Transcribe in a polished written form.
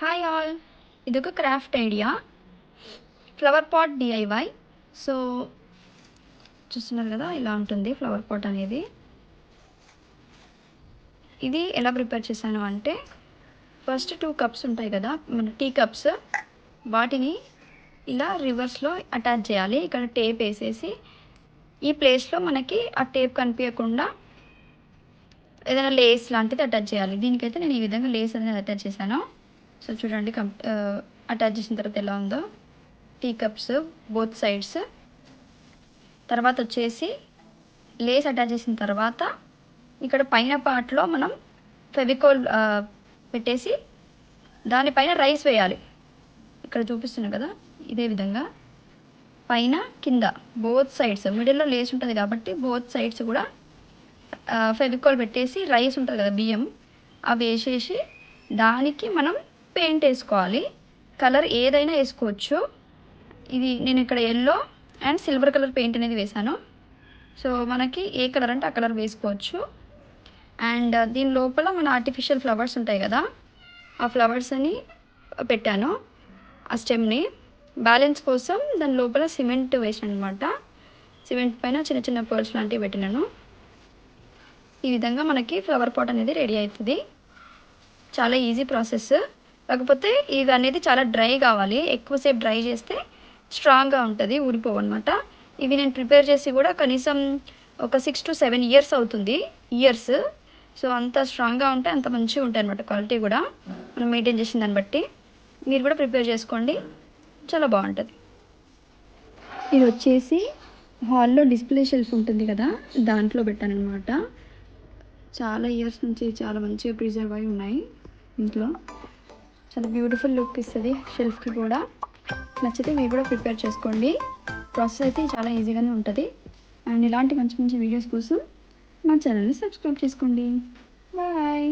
Hi all, ఇదొక craft idea, flower pot DIY. So చూస్తున్నారు కదా, ఇలా ఉంటుంది ఫ్లవర్ పాట్ అనేది. ఇది ఎలా ప్రిపేర్ చేశాను అంటే, ఫస్ట్ 2 కప్స్ ఉంటాయి కదా మన టీ కప్స్, వాటిని ఇలా రివర్స్లో అటాచ్ చేయాలి. ఇక్కడ టేప్ వేసేసి ఈ ప్లేస్లో మనకి ఆ టేప్ కనిపించకుండా ఏదైనా లేస్ లాంటిది అటాచ్ చేయాలి. దీనికైతే నేను ఈ విధంగా లేస్ అనేది అటాచ్ చేశాను. సో చూడండి, అటాచ్ చేసిన తర్వాత ఎలా ఉందో. Tea cups both sides. తర్వాత వచ్చేసి లేస్ అటాచ్ చేసిన తర్వాత ఇక్కడ పైన పార్ట్లో మనం ఫెవికోల్ పెట్టేసి దానిపైన రైస్ వేయాలి. ఇక్కడ చూపిస్తున్నాను కదా, ఇదే విధంగా పైన కింద బోత్ సైడ్స్. మిడిల్లో లేస్ ఉంటుంది కాబట్టి బోత్ సైడ్స్ కూడా ఫెవికోల్ పెట్టేసి రైస్ ఉంటుంది కదా బియ్యం, అవి వేసేసి దానికి మనం పెయింట్ వేసుకోవాలి. కలర్ ఏదైనా వేసుకోవచ్చు. ఇది నేను ఇక్కడ yellow and silver colour paint అనేది వేశాను. సో మనకి ఏ కలర్ అంటే ఆ కలర్ వేసుకోవచ్చు. అండ్ దీని లోపల మన ఆర్టిఫిషియల్ ఫ్లవర్స్ ఉంటాయి కదా, ఆ ఫ్లవర్స్ని పెట్టాను. ఆ స్టెమ్ని బ్యాలెన్స్ కోసం దాని లోపల సిమెంట్ వేసాను అనమాట. సిమెంట్ పైన చిన్న చిన్న పర్ల్స్ లాంటివి పెట్టినాను. ఈ విధంగా మనకి ఫ్లవర్ పాట్ అనేది రెడీ అవుతుంది. చాలా ఈజీ ప్రాసెస్. కాకపోతే ఇది అనేది చాలా డ్రై కావాలి. ఎక్కువసేపు డ్రై చేస్తే స్ట్రాంగ్గా ఉంటుంది, ఊడిపోవు అనమాట. ఇవి నేను ప్రిపేర్ చేసి కూడా కనీసం ఒక 6 to 7 years అవుతుంది. సో అంత స్ట్రాంగ్గా ఉంటే అంత మంచిగా ఉంటాయి అనమాట. క్వాలిటీ కూడా మనం మెయింటైన్ చేసిన దాన్ని బట్టి. మీరు కూడా ప్రిపేర్ చేసుకోండి, చాలా బాగుంటుంది. ఇది వచ్చేసి హాల్లో డిస్ప్లే షెల్ఫ్ ఉంటుంది కదా, దాంట్లో పెట్టాను అనమాట. చాలా ఇయర్స్ నుంచి చాలా మంచిగా ప్రిజర్వ్ అయి ఉన్నాయి. ఇంట్లో చాలా బ్యూటిఫుల్ లుక్ ఇస్తుంది షెల్ఫ్కి కూడా. నచ్చితే మీరు కూడా ప్రిపేర్ చేసుకోండి. ప్రాసెస్ అయితే చాలా ఈజీగానే ఉంటుంది. అండ్ ఇలాంటి మంచి మంచి వీడియోస్ కోసం మా ఛానల్ని సబ్స్క్రైబ్ చేసుకోండి. బాయ్.